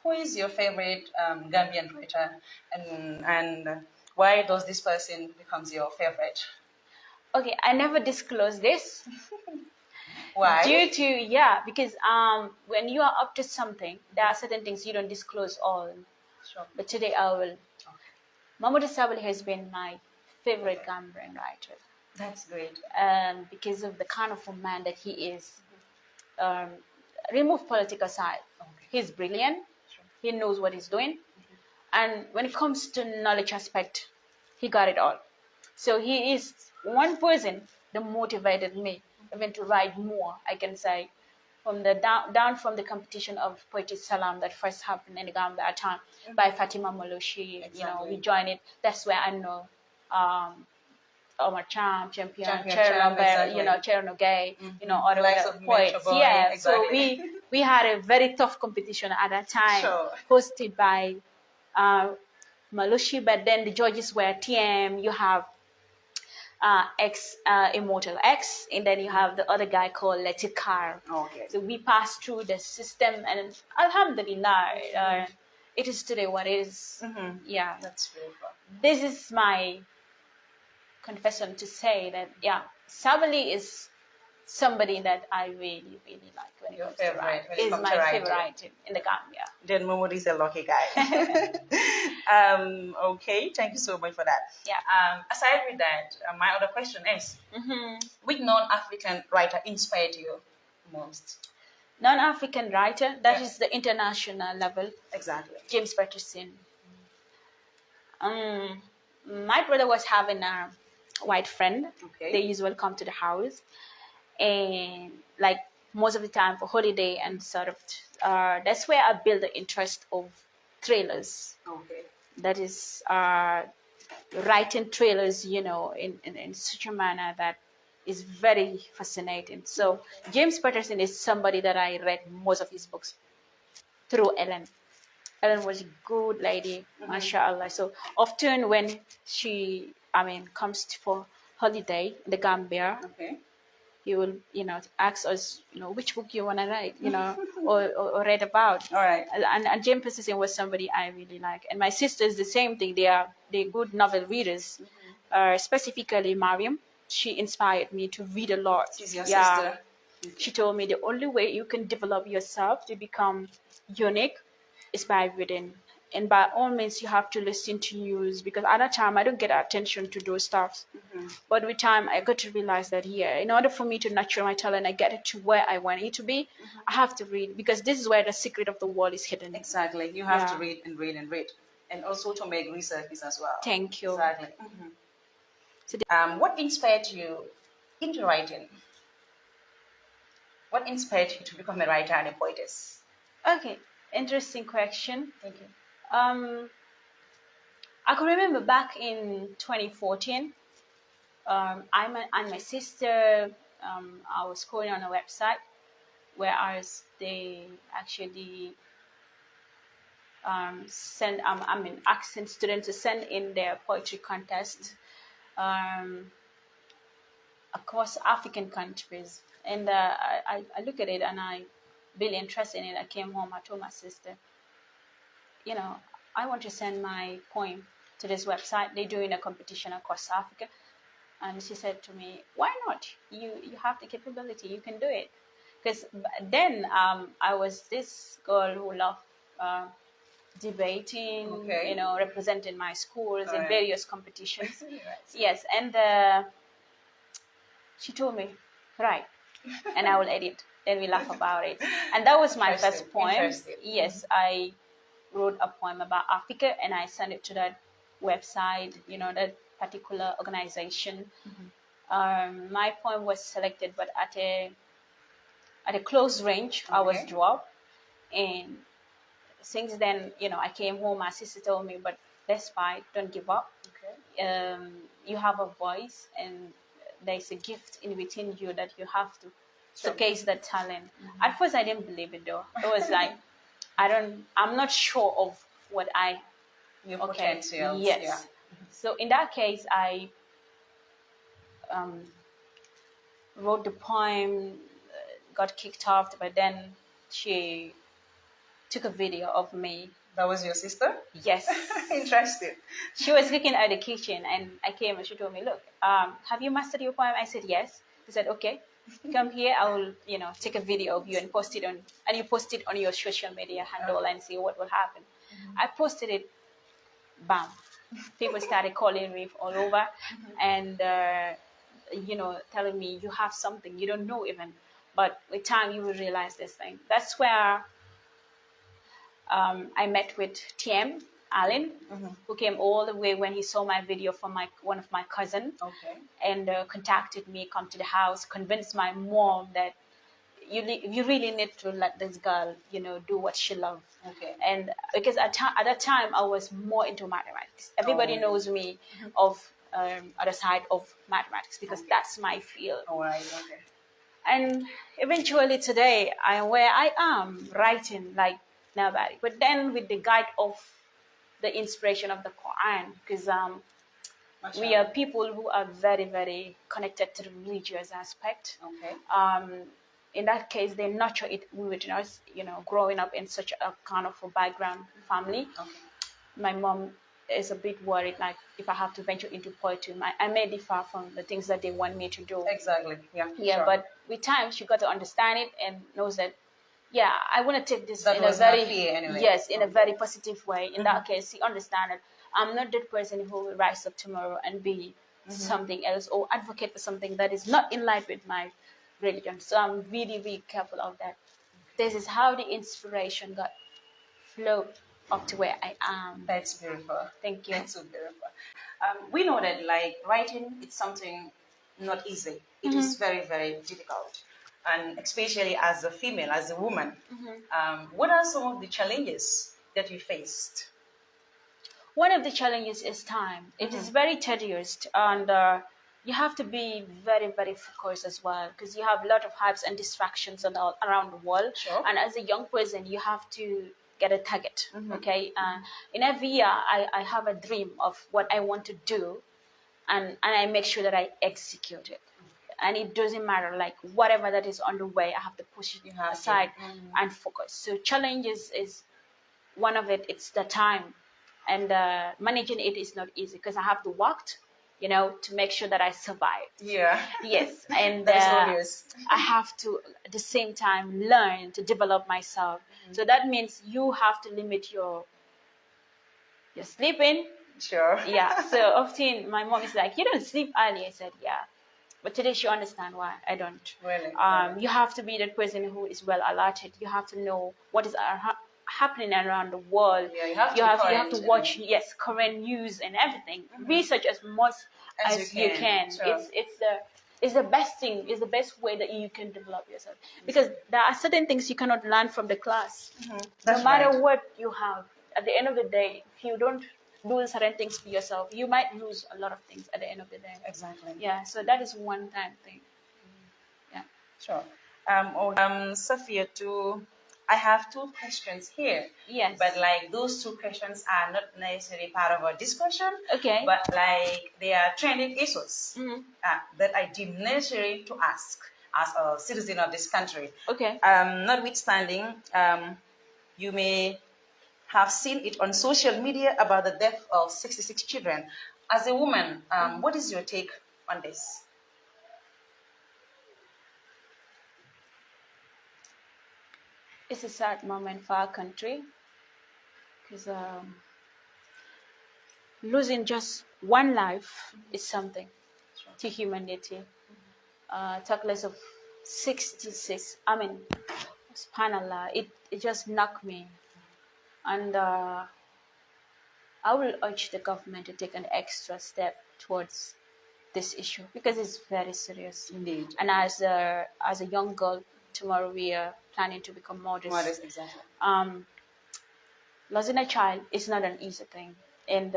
who is your favorite Gambian writer, and why does this person becomes your favorite? Okay, I never disclose this. Why? Due to, because when you are up to something, there are certain things you don't disclose all. Sure. But today I will. Okay. Mamoudou Sabally has been my favorite Gambian writer. That's great. Because of the kind of a man that he is. Remove political side. Okay. He's brilliant. Sure. He knows what he's doing. And when it comes to knowledge aspect, he got it all. So he is one person that motivated me even to write more, I can say, from the down from the competition of Poetry Salam that first happened in the Gambia at time by Fatima Moloshi. Exactly. We joined it. That's where I know Omar Cham, Champion Cham, exactly. Cherno Gay, other poets. Boy, Yeah, exactly. so we had a very tough competition at that time, Sure. hosted by Malushi, but then the judges were TM. You have Immortal X, and then you have the other guy called Letikar. Okay. So we passed through the system, and Alhamdulillah, it is today what it is. Yeah, That's beautiful. this is my confession to say that Sabally is somebody that I really, really like when it Your comes to favorite, writing. when it Is comes my to writing. favorite in the Gambia. Then Momo is a lucky guy. Okay, thank you so much for that. Yeah. Aside with that, my other question is, which non-African writer inspired you most? Non-African writer, that is the international level. Exactly. James Patterson. My brother was having a white friend. Okay. They usually come to the house, and like most of the time for holiday and sort of that's where I built the interest of trailers. Okay. That is writing trailers, in such a manner that is very fascinating. So James Patterson is somebody that I read most of his books through Ellen. Ellen was a good lady, mashallah. So often when she, comes for holiday in the Gambia, Okay. he will, ask us, which book you want to write, or read about. All right. And James Patterson was somebody I really like. And my sisters, the same thing. They're good novel readers. Specifically, Mariam, she inspired me to read a lot. She's your sister. She told me the only way you can develop yourself to become unique is by reading. And by all means, you have to listen to news, because at that time I don't get attention to those stuff. But with time, I got to realize that in order for me to nurture my talent, I get it to where I want it to be, I have to read, because this is where the secret of the world is hidden. Exactly. You have to read and read and read, and also to make researches as well. Thank you. Exactly. So, what inspired you into writing? What inspired you to become a writer and a poetess? Okay, interesting question. Thank you. I can remember back in 2014, I and my sister, I was going on a website where they actually asking students to send in their poetry contest across African countries. And I look at it and I really interested in it. I came home, I told my sister, I want to send my poem to this website. They're doing a competition across Africa. And she said to me, why not? You have the capability, you can do it. Because then I was this girl who loved debating, representing my schools in various competitions. Yes, and she told me, right, and I will edit. Then we laugh about it. And that was my first poem. Yes, I wrote a poem about Africa, and I sent it to that website, that particular organization. My poem was selected, but at a close range, I was dropped. And since then, I came home. My sister told me, but that's fine. Don't give up. You have a voice, and there's a gift in within you that you have to showcase that talent. At first, I didn't believe it though. It was like, I'm not sure of what your potential. Yes. Yeah. So in that case, I wrote the poem, got kicked off, but then she took a video of me. That was your sister? Yes. Interesting. She was cooking at the kitchen, and I came and she told me, look, have you mastered your poem? I said, yes. She said, okay, come here. I will, take a video of you and post it and you post it on your social media handle and see what will happen. I posted it, bam. People started calling me all over and, telling me you have something you don't know even. But with time, you will realize this thing. That's where I met with TM Allen, who came all the way when he saw my video from one of my cousins, and contacted me, come to the house, convinced my mom that you really need to let this girl, do what she loves. And because at that time I was more into mathematics. Everybody knows me of other side of mathematics because that's my field. And eventually today I am where I am, writing like nobody. But then with the guide of the inspiration of the Quran, because we are people who are very, very connected to the religious aspect. In that case, they nurture it within us, growing up in such a kind of a background family. My mom is a bit worried, like if I have to venture into poetry, I may differ from the things that they want me to do. Exactly, yeah. Sure. But with time, she got to understand it and knows that, yeah, I want to take this that in a very anyway. Yes, in a very positive way. In that case, she understands that I'm not that person who will rise up tomorrow and be something else or advocate for something that is not in line with my religion. So I'm really, really careful of that. This is how the inspiration got flowed up to where I am. That's beautiful. Thank you. That's so beautiful. We know that like writing, it's something not easy. It is very, very difficult. And especially as a female, as a woman, what are some of the challenges that you faced? One of the challenges is time. It is very tedious, and you have to be very, very focused as well because you have a lot of hypes and distractions around the world. Sure. And as a young person, you have to get a target. Okay. In every year, I have a dream of what I want to do, and I make sure that I execute it. And it doesn't matter, like whatever that is on the way, I have to push it aside and focus. So challenges is one of it. It's the time, and managing it is not easy because I have to work, to make sure that I survive. Yeah. Yes, and that is obvious. I have to at the same time learn to develop myself. So that means you have to limit your sleeping. Sure. Yeah. So often my mom is like, "You don't sleep early." I said, "Yeah." But today she understands why I don't. Really? You have to be that person who is well alerted. You have to know what is happening around the world. Yeah, you have to watch current news and everything. Research as much as you can. Sure. It's the best thing. It's the best way that you can develop yourself because there are certain things you cannot learn from the class. No matter what you have, at the end of the day, if you don't do certain things for yourself, you might lose a lot of things at the end of the day. Exactly. Yeah, so that is one time thing. Yeah. Sure. Sophia, I have 2 questions here. Yes. But like those 2 questions are not necessarily part of our discussion. Okay. But like they are trending issues that I deem necessary to ask as a citizen of this country. Okay. Notwithstanding, you may have seen it on social media about the death of 66 children. As a woman, what is your take on this? It's a sad moment for our country because losing just one life is something to humanity. Talk less of 66. I mean, subhanallah, it just knocked me. And I will urge the government to take an extra step towards this issue because it's very serious. Indeed. And as a young girl, tomorrow we are planning to become mothers. Mothers, exactly. Losing a child is not an easy thing. And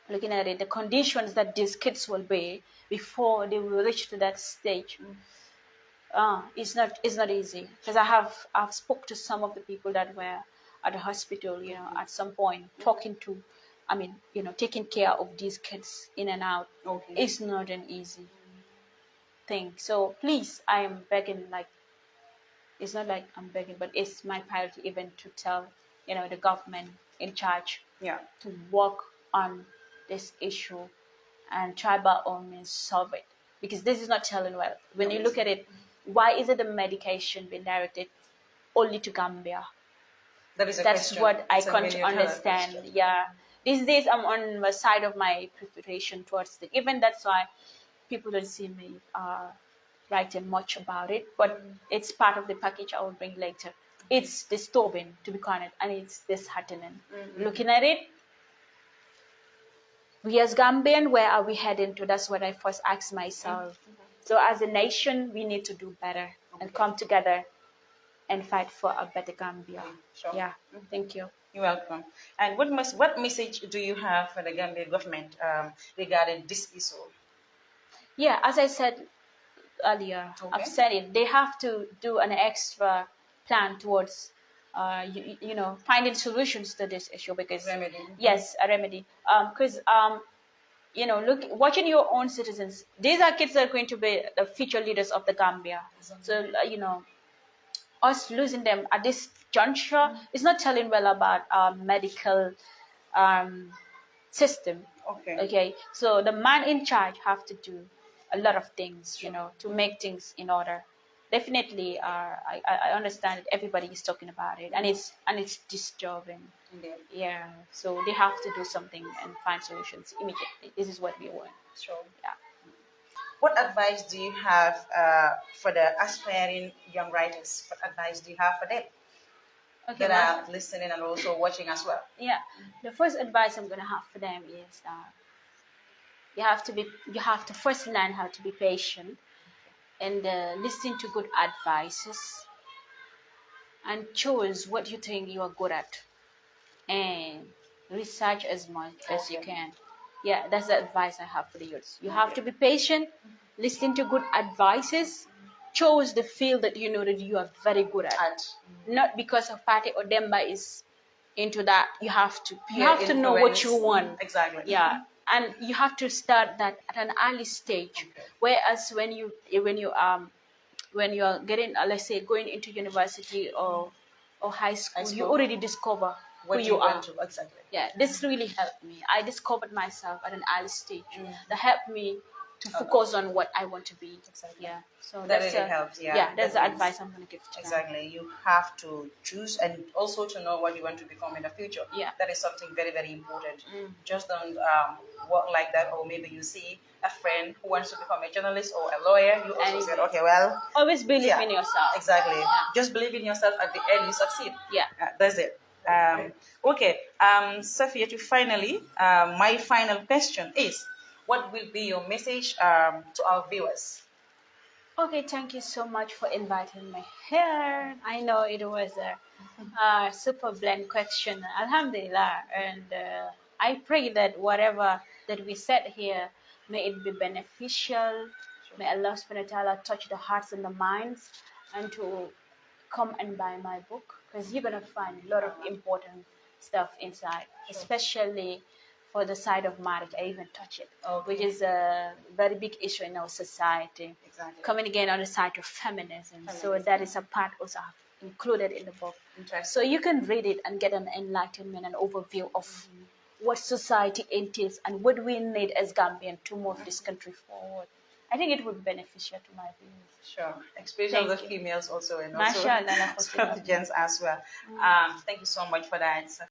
looking at it, the conditions that these kids will be before they will reach to that stage, it's not easy. Because I've spoke to some of the people that were at the hospital, at some point, taking care of these kids in and out. It's not an easy thing. So please, I am begging, like, It's not like I'm begging, but it's my priority even to tell, the government in charge to work on this issue and try by all means solve it. Because this is not telling well. When you look at it, why is it the medication being directed only to Gambia? That's question. What I can't understand. Yeah. These days I'm on the side of my preparation towards it. Even that's why people don't see me writing much about it. But it's part of the package I will bring later. It's disturbing, to be honest, and it's disheartening. Looking at it, we as Gambian, where are we heading to? That's what I first asked myself. So as a nation, we need to do better and come together and fight for a better Gambia. Sure. Yeah, thank you. You're welcome. And what message do you have for the Gambian government regarding this issue? Yeah, as I said earlier, I've said it. They have to do an extra plan towards, finding solutions to this issue because remedy. Yes, a remedy. Because watching your own citizens. These are kids that are going to be the future leaders of the Gambia. So us losing them at this juncture is not telling well about our medical system. Okay. So the man in charge have to do a lot of things, to make things in order. Definitely, I understand that everybody is talking about it, and it's disturbing. Indeed. Yeah. So they have to do something and find solutions immediately. This is what we want. Sure. Yeah. What advice do you have for the aspiring young writers? What advice do you have for them that are listening and also watching as well? Yeah, the first advice I'm going to have for them is you have to first learn how to be patient and listen to good advices and choose what you think you are good at and research as much as you can. Yeah, that's the advice I have for the youths. You have to be patient, listen to good advices, chose the field that you know that you are very good at. Not because of Pate or Demba is into that. You have to know what you want. Exactly. Yeah, and you have to start that at an early stage. Whereas when you are getting, let's say, going into university or high school, you already discover who you are. Exactly. Yeah, this really helped me. I discovered myself at an early stage. That helped me to focus on what I want to be. Exactly. Yeah, so that really helps. Yeah, that's the advice I'm going to give to them. Exactly. You have to choose and also to know what you want to become in the future. Yeah, that is something very, very important. Just don't work like that, or maybe you see a friend who wants to become a journalist or a lawyer. You also said, okay, well, always believe in yourself. Exactly. Yeah. Just believe in yourself. At the end, you succeed. Yeah, that's it. Okay, Safia, to finally, my final question is, what will be your message to our viewers? Okay, thank you so much for inviting me here. I know it was a super bland question, alhamdulillah, and I pray that whatever that we said here, may it be beneficial. May Allah subhanahu wa ta'ala touch the hearts and the minds, and to come and buy my book, because you're going to find a lot of important stuff inside, especially for the side of marriage. I even touch it, which is a very big issue in our society. Exactly. Coming again on the side of feminism. So that is a part also included in the book. So you can read it and get an enlightenment and overview of what society entails and what we need as Gambian to move this country forward. I think it would be beneficial to my viewers. Sure, especially the females also, and also the gents as well. Thank you so much for that.